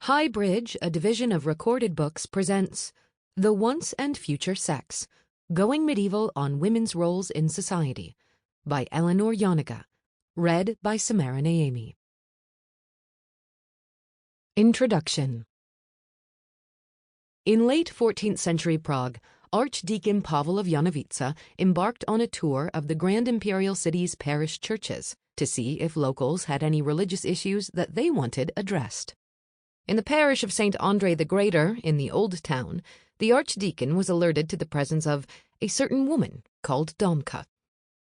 HighBridge, a division of recorded books, presents The Once and Future Sex, Going Medieval on Women's Roles in Society by Eleanor Janega, read by Samara Naeymi. Introduction. In late 14th century Prague, Archdeacon Pavel of Janowice embarked on a tour of the Grand Imperial City's parish churches to see if locals had any religious issues that they wanted addressed. In the parish of St. Andre the Greater, in the Old Town, the archdeacon was alerted to the presence of a certain woman called Domka.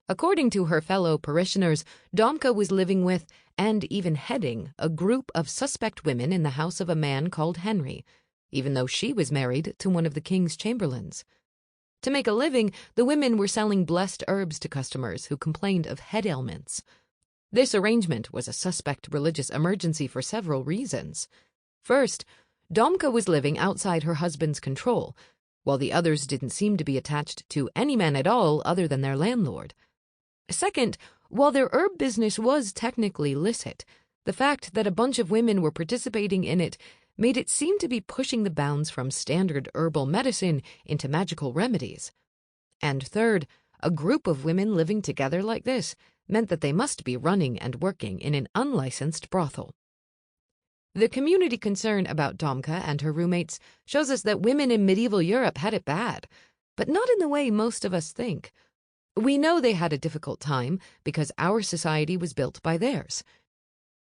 According to her fellow parishioners, Domka was living with, and even heading, a group of suspect women in the house of a man called Henry, even though she was married to one of the king's chamberlains. To make a living, the women were selling blessed herbs to customers who complained of head ailments. This arrangement was a suspect religious emergency for several reasons. First, Domka was living outside her husband's control, while the others didn't seem to be attached to any man at all other than their landlord. Second, while their herb business was technically licit, the fact that a bunch of women were participating in it made it seem to be pushing the bounds from standard herbal medicine into magical remedies. And third, a group of women living together like this meant that they must be running and working in an unlicensed brothel. The community concern about Domka and her roommates shows us that women in medieval Europe had it bad, but not in the way most of us think. We know they had a difficult time because our society was built by theirs.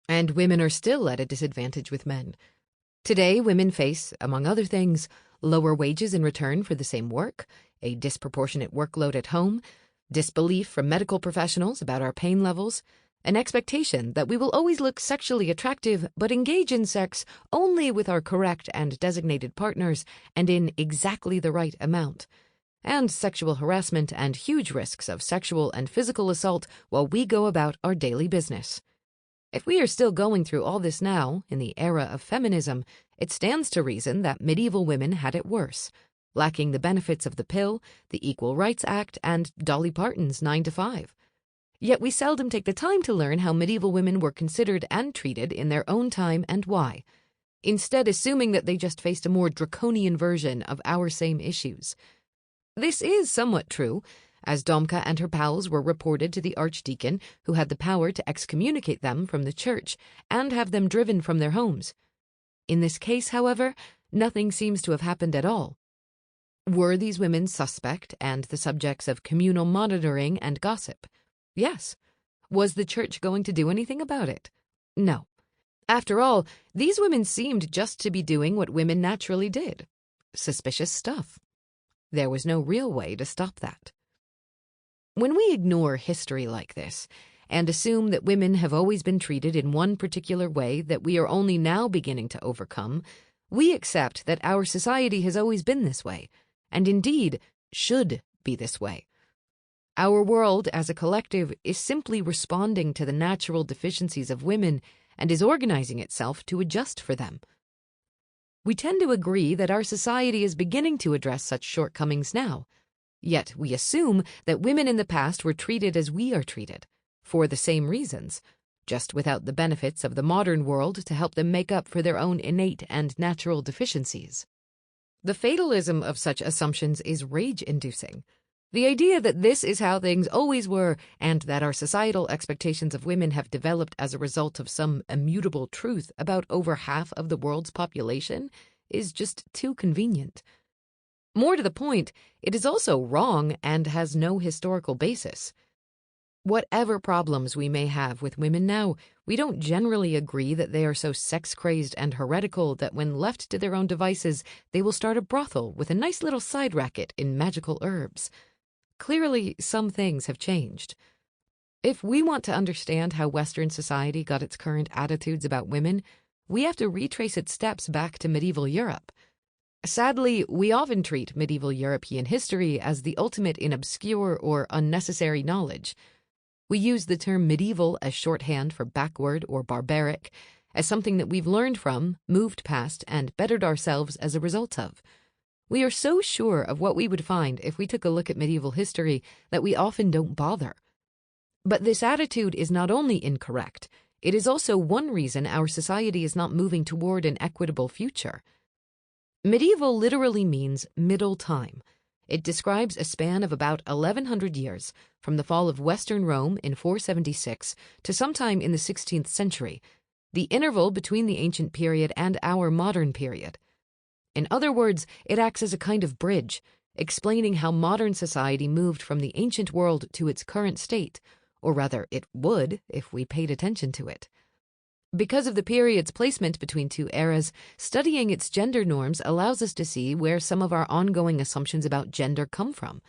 And women are still at a disadvantage with men. Today, women face, among other things, lower wages in return for the same work, a disproportionate workload at home, disbelief from medical professionals about our pain levels, an expectation that we will always look sexually attractive but engage in sex only with our correct and designated partners and in exactly the right amount, and sexual harassment and huge risks of sexual and physical assault while we go about our daily business. If we are still going through all this now, in the era of feminism, it stands to reason that medieval women had it worse, lacking the benefits of the pill, the Equal Rights Act, and Dolly Parton's 9 to 5. Yet we seldom take the time to learn how medieval women were considered and treated in their own time and why, instead assuming that they just faced a more draconian version of our same issues. This is somewhat true, as Domka and her pals were reported to the archdeacon, who had the power to excommunicate them from the church and have them driven from their homes. In this case, however, nothing seems to have happened at all. Were these women suspect and the subjects of communal monitoring and gossip? Yes. Was the church going to do anything about it? No. After all, these women seemed just to be doing what women naturally did. Suspicious stuff. There was no real way to stop that. When we ignore history like this and assume that women have always been treated in one particular way that we are only now beginning to overcome, we accept that our society has always been this way, and indeed should be this way. Our world as a collective is simply responding to the natural deficiencies of women and is organizing itself to adjust for them. We tend to agree that our society is beginning to address such shortcomings now, yet we assume that women in the past were treated as we are treated, for the same reasons, just without the benefits of the modern world to help them make up for their own innate and natural deficiencies. The fatalism of such assumptions is rage-inducing. The idea that this is how things always were and that our societal expectations of women have developed as a result of some immutable truth about over half of the world's population is just too convenient. More to the point, it is also wrong and has no historical basis. Whatever problems we may have with women now, we don't generally agree that they are so sex-crazed and heretical that when left to their own devices, they will start a brothel with a nice little side racket in magical herbs. Clearly, some things have changed. If we want to understand how Western society got its current attitudes about women, we have to retrace its steps back to medieval Europe. Sadly, we often treat medieval European history as the ultimate in obscure or unnecessary knowledge. We use the term medieval as shorthand for backward or barbaric, as something that we've learned from, moved past, and bettered ourselves as a result of. We are so sure of what we would find if we took a look at medieval history that we often don't bother. But this attitude is not only incorrect, It is also one reason our society is not moving toward an equitable future. Medieval literally means middle time. It describes a span of about 1100 years, from the fall of Western Rome in 476 to sometime in the 16th century, the interval between the ancient period and our modern period. In other words, it acts as a kind of bridge, explaining how modern society moved from the ancient world to its current state, or rather it would if we paid attention to it. Because of the period's placement between two eras, studying its gender norms allows us to see where some of our ongoing assumptions about gender come from.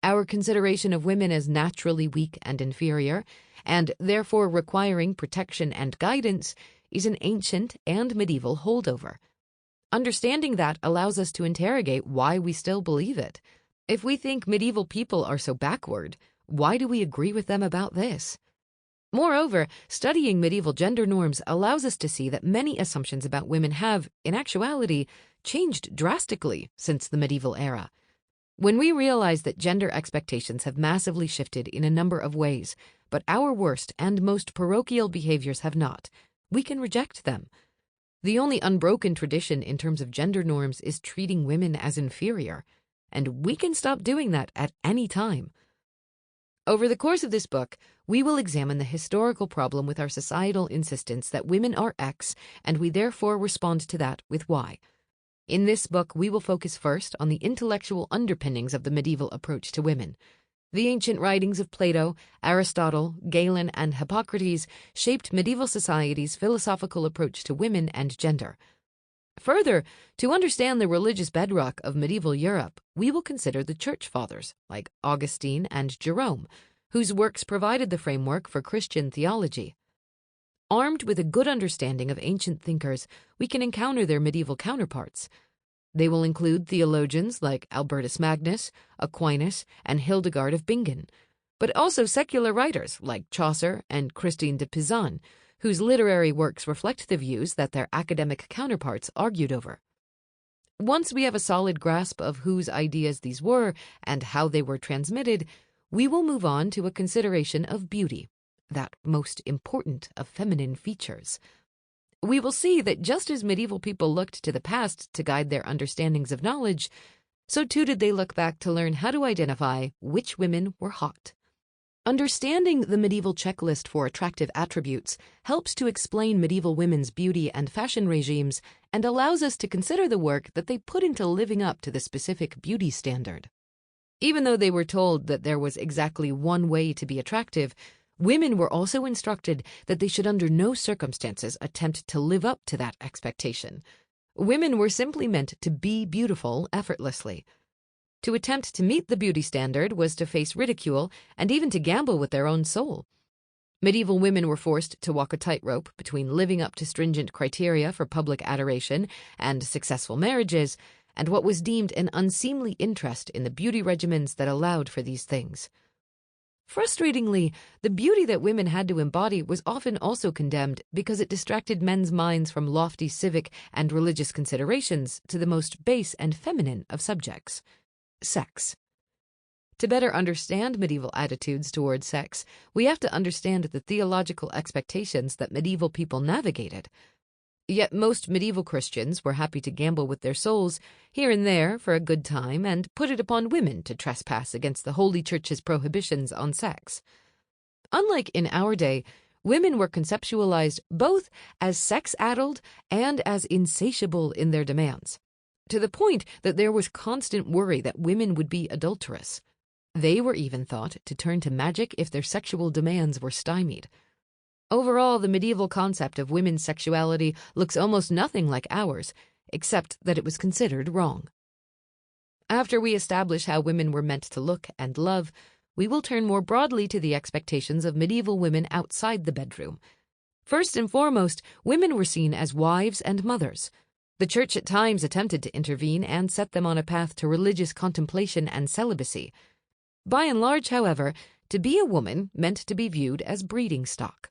Our consideration of women as naturally weak and inferior, and therefore requiring protection and guidance, is an ancient and medieval holdover. Understanding that allows us to interrogate why we still believe it. If we think medieval people are so backward, why do we agree with them about this? Moreover, studying medieval gender norms allows us to see that many assumptions about women have, in actuality, changed drastically since the medieval era. When we realize that gender expectations have massively shifted in a number of ways, but our worst and most parochial behaviors have not, we can reject them. The only unbroken tradition in terms of gender norms is treating women as inferior, and we can stop doing that at any time. Over the course of this book, we will examine the historical problem with our societal insistence that women are X, and we therefore respond to that with Y. In this book, we will focus first on the intellectual underpinnings of the medieval approach to women. The ancient writings of Plato, Aristotle, Galen, and Hippocrates shaped medieval society's philosophical approach to women and gender. Further, to understand the religious bedrock of medieval Europe, we will consider the Church Fathers, like Augustine and Jerome, whose works provided the framework for Christian theology. Armed with a good understanding of ancient thinkers, we can encounter their medieval counterparts. They will include theologians like Albertus Magnus, Aquinas, and Hildegard of Bingen, but also secular writers like Chaucer and Christine de Pizan, whose literary works reflect the views that their academic counterparts argued over. Once we have a solid grasp of whose ideas these were and how they were transmitted, we will move on to a consideration of beauty, that most important of feminine features. We will see that just as medieval people looked to the past to guide their understandings of knowledge, so too did they look back to learn how to identify which women were hot. Understanding the medieval checklist for attractive attributes helps to explain medieval women's beauty and fashion regimes and allows us to consider the work that they put into living up to the specific beauty standard. Even though they were told that there was exactly one way to be attractive, women were also instructed that they should under no circumstances attempt to live up to that expectation. Women were simply meant to be beautiful effortlessly. To attempt to meet the beauty standard was to face ridicule and even to gamble with their own soul. Medieval women were forced to walk a tightrope between living up to stringent criteria for public adoration and successful marriages and what was deemed an unseemly interest in the beauty regimens that allowed for these things. Frustratingly, the beauty that women had to embody was often also condemned because it distracted men's minds from lofty civic and religious considerations to the most base and feminine of subjects: sex. To better understand medieval attitudes toward sex, we have to understand the theological expectations that medieval people navigated. Yet most medieval Christians were happy to gamble with their souls here and there for a good time and put it upon women to trespass against the Holy Church's prohibitions on sex. Unlike in our day, women were conceptualized both as sex-addled and as insatiable in their demands, to the point that there was constant worry that women would be adulterous. They were even thought to turn to magic if their sexual demands were stymied. Overall, the medieval concept of women's sexuality looks almost nothing like ours, except that it was considered wrong. After we establish how women were meant to look and love, we will turn more broadly to the expectations of medieval women outside the bedroom. First and foremost, women were seen as wives and mothers. The Church at times attempted to intervene and set them on a path to religious contemplation and celibacy. By and large, however, to be a woman meant to be viewed as breeding stock.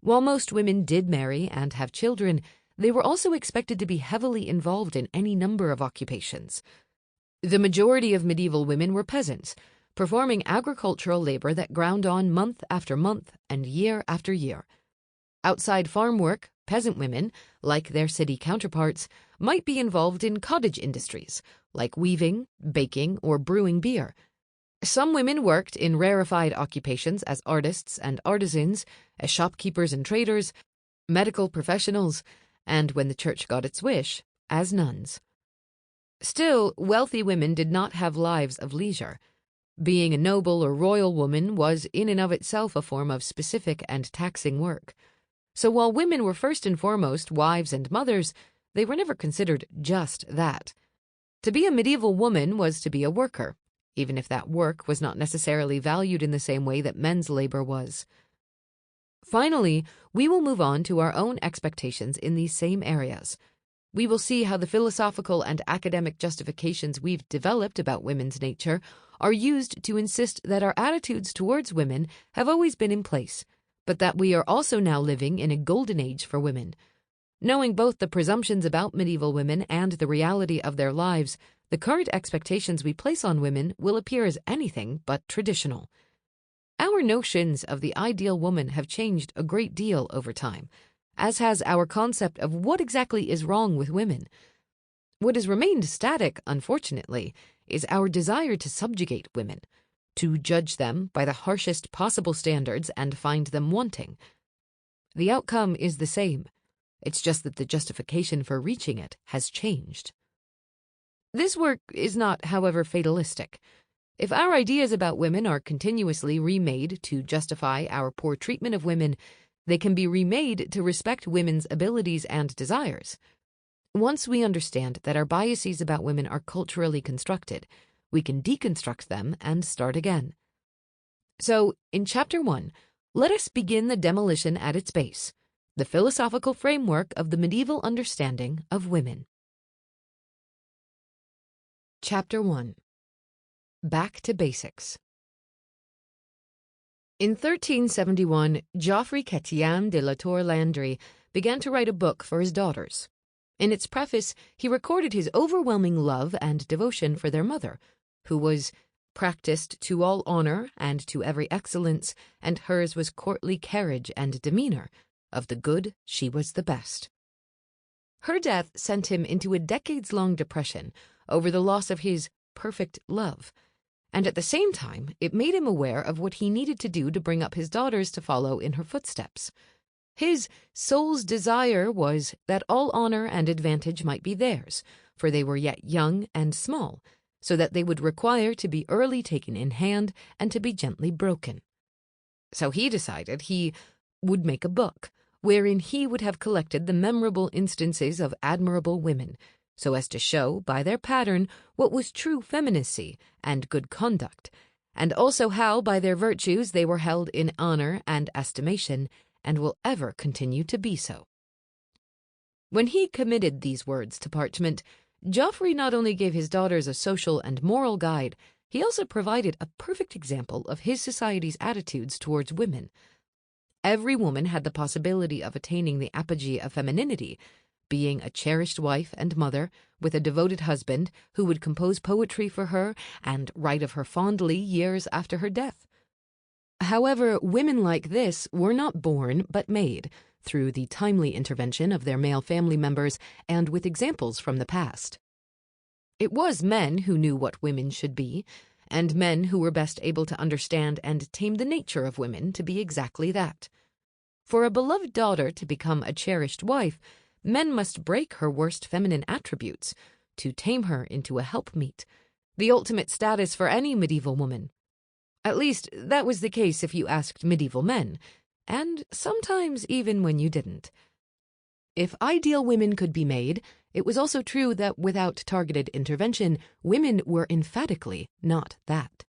While most women did marry and have children, they were also expected to be heavily involved in any number of occupations. The majority of medieval women were peasants, performing agricultural labor that ground on month after month and year after year. Outside farm work, peasant women, like their city counterparts, might be involved in cottage industries, like weaving, baking, or brewing beer. Some women worked in rarefied occupations as artists and artisans, as shopkeepers and traders, medical professionals, and, when the church got its wish, as nuns. Still, wealthy women did not have lives of leisure. Being a noble or royal woman was in and of itself a form of specific and taxing work. So while women were first and foremost wives and mothers, they were never considered just that. To be a medieval woman was to be a worker, even if that work was not necessarily valued in the same way that men's labor was. Finally, we will move on to our own expectations in these same areas. We will see how the philosophical and academic justifications we've developed about women's nature are used to insist that our attitudes towards women have always been in place, but that we are also now living in a golden age for women. Knowing both the presumptions about medieval women and the reality of their lives, the current expectations we place on women will appear as anything but traditional. Our notions of the ideal woman have changed a great deal over time, as has our concept of what exactly is wrong with women. What has remained static, unfortunately, is our desire to subjugate women, to judge them by the harshest possible standards and find them wanting. The outcome is the same. It's just that the justification for reaching it has changed. This work is not, however, fatalistic. If our ideas about women are continuously remade to justify our poor treatment of women, they can be remade to respect women's abilities and desires. Once we understand that our biases about women are culturally constructed, we can deconstruct them and start again. So, in Chapter 1, let us begin the demolition at its base, the philosophical framework of the medieval understanding of women. Chapter 1. Back to Basics. In 1371, Geoffrey Chrétien de la Tour Landry began to write a book for his daughters. In its preface, he recorded his overwhelming love and devotion for their mother, who was practiced to all honor and to every excellence, and hers was courtly carriage and demeanor. Of the good, she was the best. Her death sent him into a decades-long depression over the loss of his perfect love, and at the same time, it made him aware of what he needed to do to bring up his daughters to follow in her footsteps. His soul's desire was that all honor and advantage might be theirs, for they were yet young and small, so that they would require to be early taken in hand and to be gently broken. So he decided he would make a book, wherein he would have collected the memorable instances of admirable women, so as to show by their pattern what was true femininity and good conduct, and also how by their virtues they were held in honor and estimation, and will ever continue to be so. When he committed these words to parchment, Geoffrey not only gave his daughters a social and moral guide, he also provided a perfect example of his society's attitudes towards women. Every woman had the possibility of attaining the apogee of femininity, being a cherished wife and mother, with a devoted husband who would compose poetry for her and write of her fondly years after her death. However, women like this were not born but made, through the timely intervention of their male family members and with examples from the past. It was men who knew what women should be, and men who were best able to understand and tame the nature of women to be exactly that. For a beloved daughter to become a cherished wife, men must break her worst feminine attributes to tame her into a helpmeet, the ultimate status for any medieval woman. At least, that was the case if you asked medieval men, and sometimes even when you didn't. If ideal women could be made, it was also true that without targeted intervention, women were emphatically not that.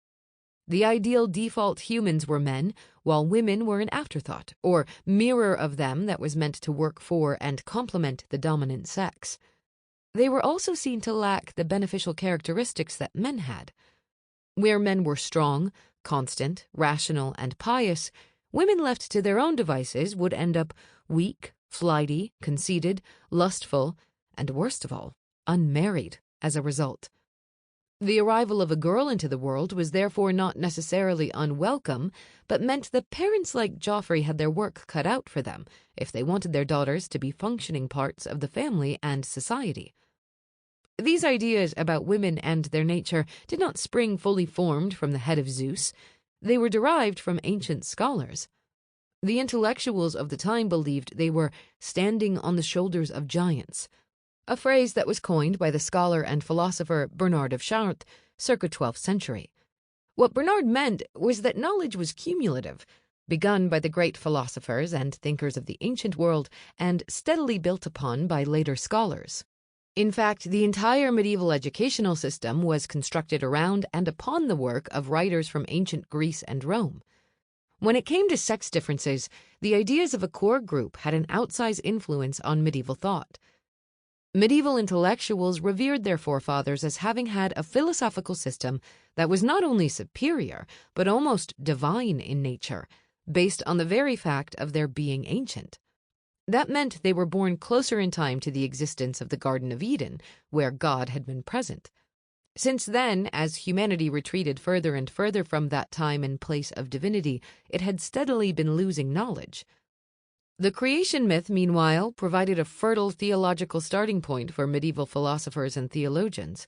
The ideal default humans were men, while women were an afterthought, or mirror of them that was meant to work for and complement the dominant sex. They were also seen to lack the beneficial characteristics that men had. Where men were strong, constant, rational, and pious, women left to their own devices would end up weak, flighty, conceited, lustful, and worst of all, unmarried as a result. The arrival of a girl into the world was therefore not necessarily unwelcome, but meant that parents like Joffrey had their work cut out for them if they wanted their daughters to be functioning parts of the family and society. These ideas about women and their nature did not spring fully formed from the head of Zeus. They were derived from ancient scholars. The intellectuals of the time believed they were standing on the shoulders of giants, a phrase that was coined by the scholar and philosopher Bernard of Chartres, circa 12th century. What Bernard meant was that knowledge was cumulative, begun by the great philosophers and thinkers of the ancient world and steadily built upon by later scholars. In fact, the entire medieval educational system was constructed around and upon the work of writers from ancient Greece and Rome. When it came to sex differences, the ideas of a core group had an outsized influence on medieval thought. Medieval intellectuals revered their forefathers as having had a philosophical system that was not only superior, but almost divine in nature, based on the very fact of their being ancient. That meant they were born closer in time to the existence of the Garden of Eden, where God had been present. Since then, as humanity retreated further and further from that time and place of divinity, it had steadily been losing knowledge. The creation myth, meanwhile, provided a fertile theological starting point for medieval philosophers and theologians.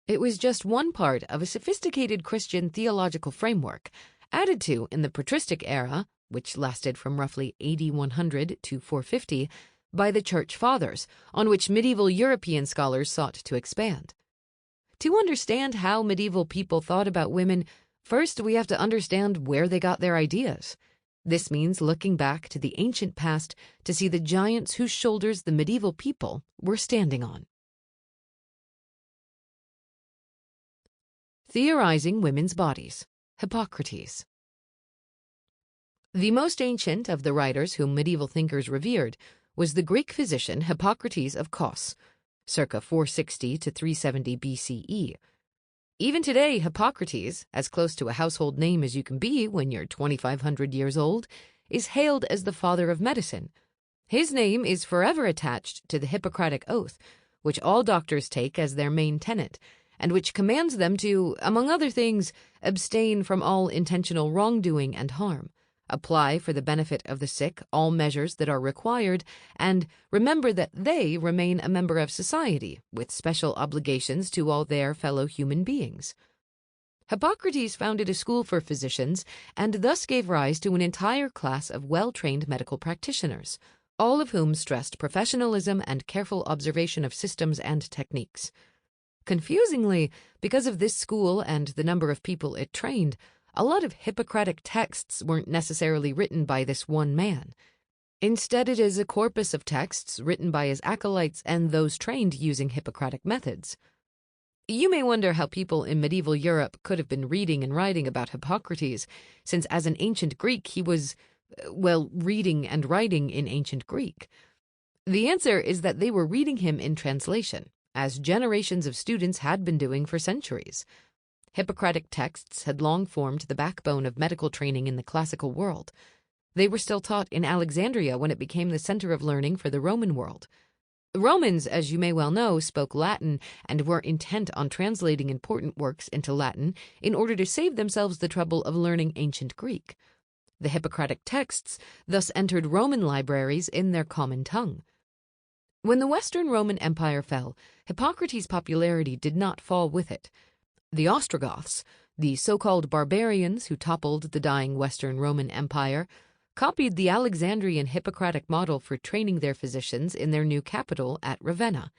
It was just one part of a sophisticated Christian theological framework, added to in the patristic era, which lasted from roughly AD 100 to 450, by the Church Fathers, on which medieval European scholars sought to expand. To understand how medieval people thought about women, first we have to understand where they got their ideas. This means looking back to the ancient past to see the giants whose shoulders the medieval people were standing on. Theorizing women's bodies. Hippocrates. The most ancient of the writers whom medieval thinkers revered was the Greek physician Hippocrates of Kos, circa 460 to 370 BCE. Even today, Hippocrates, as close to a household name as you can be when you're 2,500 years old, is hailed as the father of medicine. His name is forever attached to the Hippocratic Oath, which all doctors take as their main tenet, and which commands them to, among other things, abstain from all intentional wrongdoing and harm, apply for the benefit of the sick all measures that are required, and remember that they remain a member of society with special obligations to all their fellow human beings. Hippocrates founded a school for physicians and thus gave rise to an entire class of well-trained medical practitioners, all of whom stressed professionalism and careful observation of systems and techniques. Confusingly, because of this school and the number of people it trained, a lot of Hippocratic texts weren't necessarily written by this one man. Instead, it is a corpus of texts written by his acolytes and those trained using Hippocratic methods. You may wonder how people in medieval Europe could have been reading and writing about Hippocrates, since as an ancient Greek he was, reading and writing in ancient Greek. The answer is that they were reading him in translation, as generations of students had been doing for centuries. Hippocratic texts had long formed the backbone of medical training in the classical world. They were still taught in Alexandria when it became the center of learning for the Roman world. The Romans, as you may well know, spoke Latin and were intent on translating important works into Latin in order to save themselves the trouble of learning ancient Greek. The Hippocratic texts thus entered Roman libraries in their common tongue. When the Western Roman Empire fell, Hippocrates' popularity did not fall with it. The Ostrogoths, the so-called barbarians who toppled the dying Western Roman Empire, copied the Alexandrian Hippocratic model for training their physicians in their new capital at Ravenna.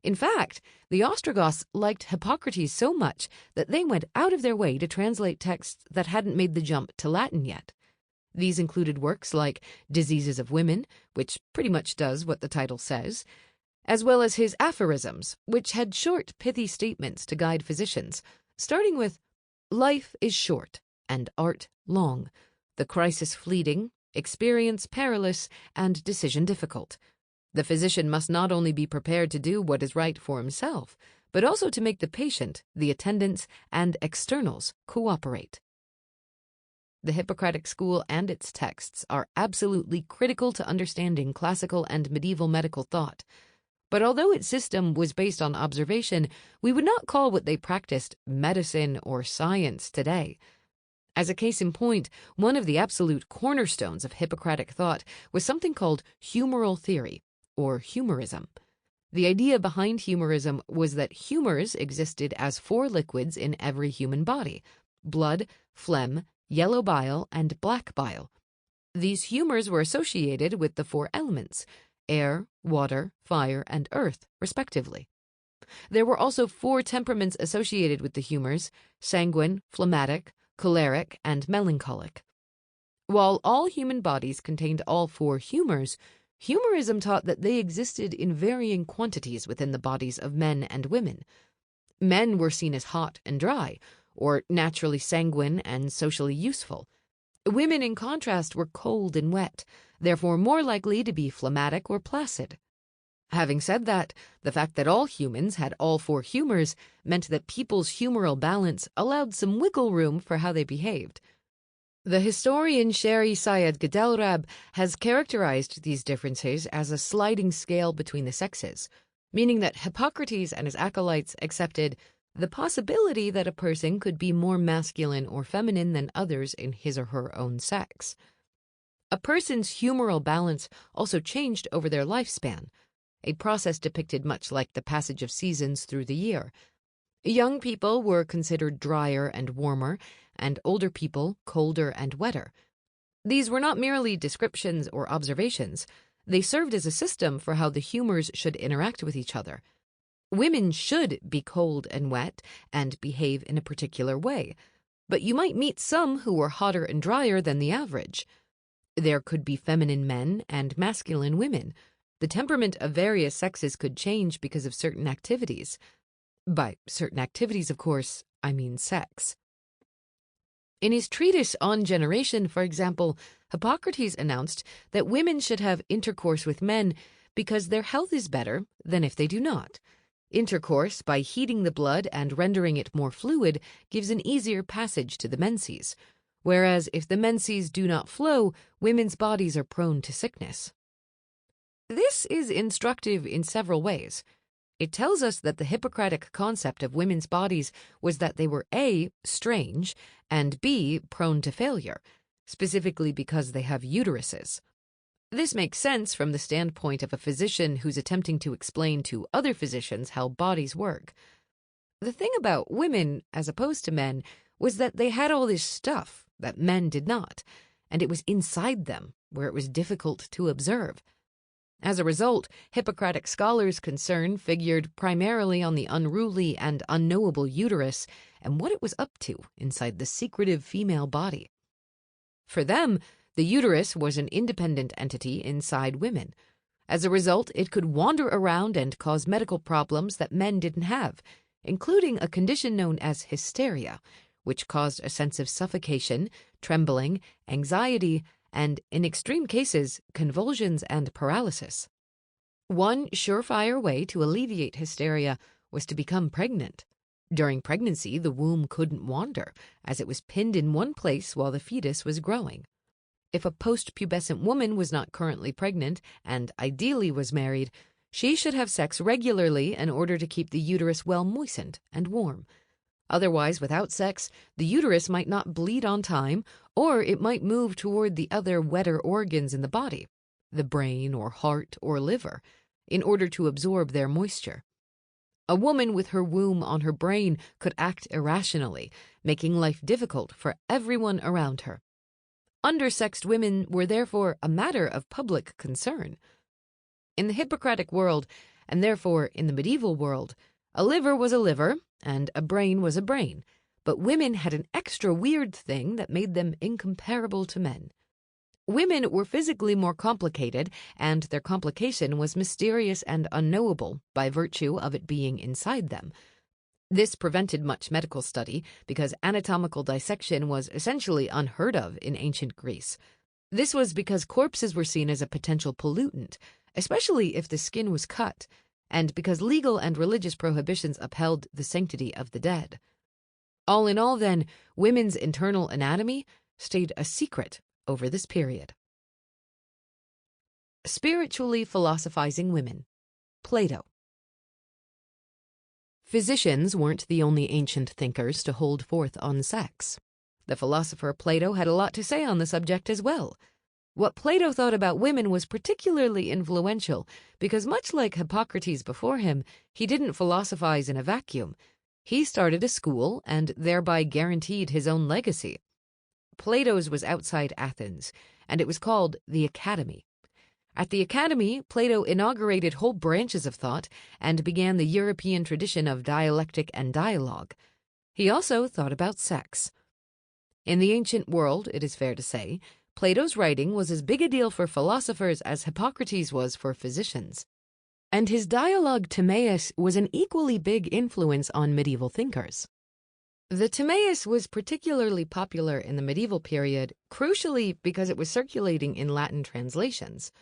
In fact, the Ostrogoths liked Hippocrates so much that they went out of their way to translate texts that hadn't made the jump to Latin yet. These included works like Diseases of Women, which pretty much does what the title says, as well as his aphorisms, which had short, pithy statements to guide physicians, starting with, "Life is short, and art long, the crisis fleeting, experience perilous, and decision difficult. The physician must not only be prepared to do what is right for himself, but also to make the patient, the attendants, and externals cooperate." The Hippocratic school and its texts are absolutely critical to understanding classical and medieval medical thought. But although its system was based on observation, we would not call what they practiced medicine or science today. As a case in point, one of the absolute cornerstones of Hippocratic thought was something called humoral theory, or humorism. The idea behind humorism was that humors existed as 4 liquids in every human body: blood, phlegm, yellow bile, and black bile. These humors were associated with the 4 elements: air, water, fire, and earth, respectively. There were also 4 temperaments associated with the humors: sanguine, phlegmatic, choleric, and melancholic. While all human bodies contained all 4 humors, humorism taught that they existed in varying quantities within the bodies of men and women. Men were seen as hot and dry, or naturally sanguine and socially useful. Women, in contrast, were cold and wet, therefore more likely to be phlegmatic or placid. Having said that, the fact that all humans had all 4 humors meant that people's humoral balance allowed some wiggle room for how they behaved. The historian Sherry Syed Gadelrab has characterized these differences as a sliding scale between the sexes, meaning that Hippocrates and his acolytes accepted the possibility that a person could be more masculine or feminine than others in his or her own sex. A person's humoral balance also changed over their lifespan, a process depicted much like the passage of seasons through the year. Young people were considered drier and warmer, and older people colder and wetter. These were not merely descriptions or observations. They served as a system for how the humors should interact with each other. Women should be cold and wet and behave in a particular way, but you might meet some who were hotter and drier than the average. There could be feminine men and masculine women. The temperament of various sexes could change because of certain activities. By certain activities, of course, I mean sex. In his treatise On Generation, for example, Hippocrates announced that women should have intercourse with men because their health is better than if they do not. Intercourse, by heating the blood and rendering it more fluid, gives an easier passage to the menses, whereas if the menses do not flow, women's bodies are prone to sickness. This is instructive in several ways. It tells us that the Hippocratic concept of women's bodies was that they were A, strange, and B, prone to failure, specifically because they have uteruses. This makes sense from the standpoint of a physician who's attempting to explain to other physicians how bodies work. The thing about women, as opposed to men, was that they had all this stuff that men did not, and it was inside them, where it was difficult to observe. As a result, Hippocratic scholars' concern figured primarily on the unruly and unknowable uterus and what it was up to inside the secretive female body. For them, the uterus was an independent entity inside women. As a result, it could wander around and cause medical problems that men didn't have, including a condition known as hysteria, which caused a sense of suffocation, trembling, anxiety, and, in extreme cases, convulsions and paralysis. One surefire way to alleviate hysteria was to become pregnant. During pregnancy, the womb couldn't wander, as it was pinned in one place while the fetus was growing. If a post-pubescent woman was not currently pregnant and ideally was married, she should have sex regularly in order to keep the uterus well moistened and warm. Otherwise, without sex, the uterus might not bleed on time, or it might move toward the other wetter organs in the body, the brain or heart or liver, in order to absorb their moisture. A woman with her womb on her brain could act irrationally, making life difficult for everyone around her. Undersexed women were therefore a matter of public concern. In the Hippocratic world, and therefore in the medieval world, a liver was a liver and a brain was a brain, but women had an extra weird thing that made them incomparable to men. Women were physically more complicated, and their complication was mysterious and unknowable by virtue of it being inside them. This prevented much medical study because anatomical dissection was essentially unheard of in ancient Greece. This was because corpses were seen as a potential pollutant, especially if the skin was cut, and because legal and religious prohibitions upheld the sanctity of the dead. All in all, then, women's internal anatomy stayed a secret over this period. Spiritually philosophizing women. Plato. Physicians weren't the only ancient thinkers to hold forth on sex. The philosopher Plato had a lot to say on the subject as well. What Plato thought about women was particularly influential because, much like Hippocrates before him, he didn't philosophize in a vacuum. He started a school and thereby guaranteed his own legacy. Plato's was outside Athens, and it was called the Academy. At the Academy, Plato inaugurated whole branches of thought and began the European tradition of dialectic and dialogue. He also thought about sex. In the ancient world, it is fair to say, Plato's writing was as big a deal for philosophers as Hippocrates was for physicians. And his dialogue Timaeus was an equally big influence on medieval thinkers. The Timaeus was particularly popular in the medieval period, crucially because it was circulating in Latin translations.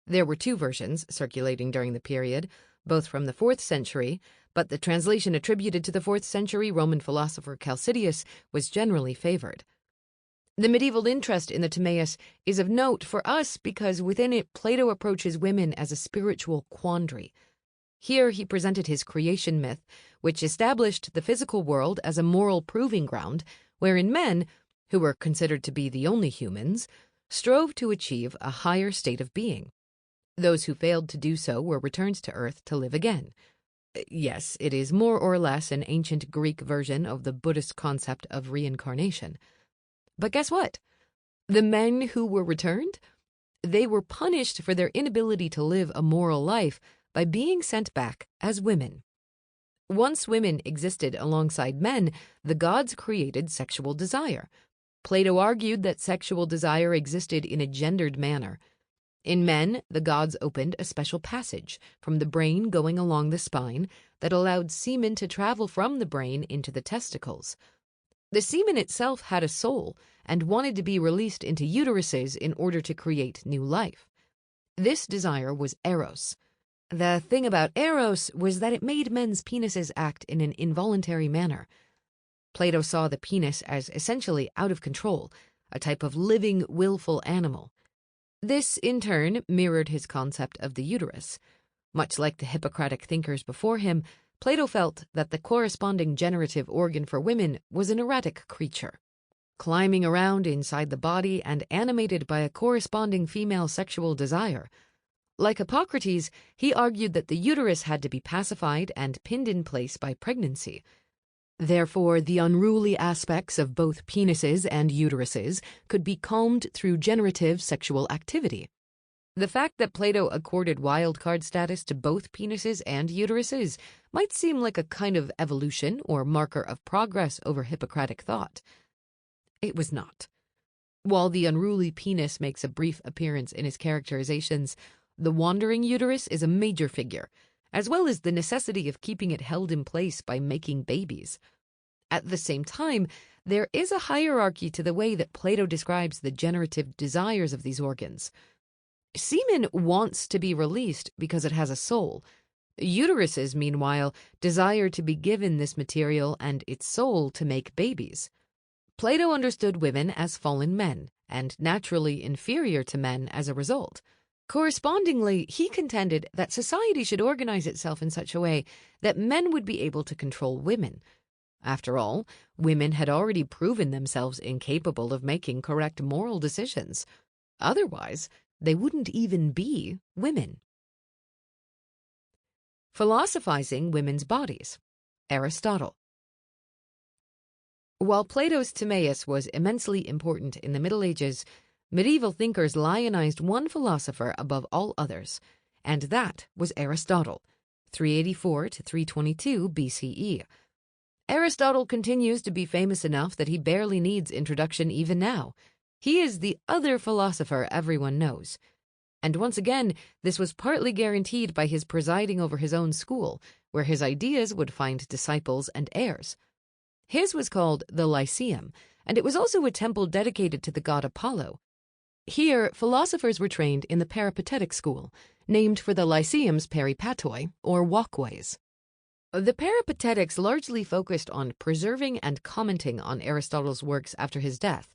There were two versions circulating during the period, both from the 4th century, but the translation attributed to the 4th century Roman philosopher Chalcidius was generally favored. The medieval interest in the Timaeus is of note for us because within it Plato approaches women as a spiritual quandary. Here he presented his creation myth, which established the physical world as a moral proving ground, wherein men, who were considered to be the only humans, strove to achieve a higher state of being. Those who failed to do so were returned to Earth to live again. Yes, it is more or less an ancient Greek version of the Buddhist concept of reincarnation. But guess what? The men who were returned? They were punished for their inability to live a moral life by being sent back as women. Once women existed alongside men, the gods created sexual desire. Plato argued that sexual desire existed in a gendered manner. In men, the gods opened a special passage from the brain going along the spine that allowed semen to travel from the brain into the testicles. The semen itself had a soul and wanted to be released into uteruses in order to create new life. This desire was eros. The thing about eros was that it made men's penises act in an involuntary manner. Plato saw the penis as essentially out of control, a type of living, willful animal. This, in turn, mirrored his concept of the uterus. Much like the Hippocratic thinkers before him, Plato felt that the corresponding generative organ for women was an erratic creature, climbing around inside the body and animated by a corresponding female sexual desire. Like Hippocrates, he argued that the uterus had to be pacified and pinned in place by pregnancy. Therefore, the unruly aspects of both penises and uteruses could be calmed through generative sexual activity. The fact that Plato accorded wildcard status to both penises and uteruses might seem like a kind of evolution or marker of progress over Hippocratic thought. It was not. While the unruly penis makes a brief appearance in his characterizations, the wandering uterus is a major figure, as well as the necessity of keeping it held in place by making babies. At the same time, there is a hierarchy to the way that Plato describes the generative desires of these organs. Semen wants to be released because it has a soul. Uteruses, meanwhile, desire to be given this material and its soul to make babies. Plato understood women as fallen men, and naturally inferior to men as a result. Correspondingly, he contended that society should organize itself in such a way that men would be able to control women. After all, women had already proven themselves incapable of making correct moral decisions. Otherwise, they wouldn't even be women. Philosophizing women's bodies. Aristotle. While Plato's Timaeus was immensely important in the Middle Ages, medieval thinkers lionized one philosopher above all others, and that was Aristotle, 384 to 322 BCE. Aristotle continues to be famous enough that he barely needs introduction even now. He is the other philosopher everyone knows. And once again, this was partly guaranteed by his presiding over his own school, where his ideas would find disciples and heirs. His was called the Lyceum, and it was also a temple dedicated to the god Apollo. Here, philosophers were trained in the Peripatetic school, named for the Lyceum's peripatoi, or walkways. The Peripatetics largely focused on preserving and commenting on Aristotle's works after his death,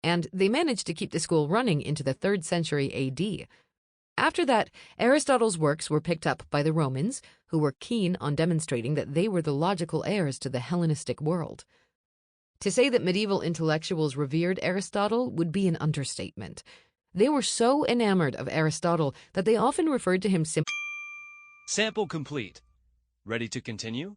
and they managed to keep the school running into the 3rd century AD. After that, Aristotle's works were picked up by the Romans, who were keen on demonstrating that they were the logical heirs to the Hellenistic world. To say that medieval intellectuals revered Aristotle would be an understatement. They were so enamored of Aristotle that they often referred to him simply. Sample complete. Ready to continue?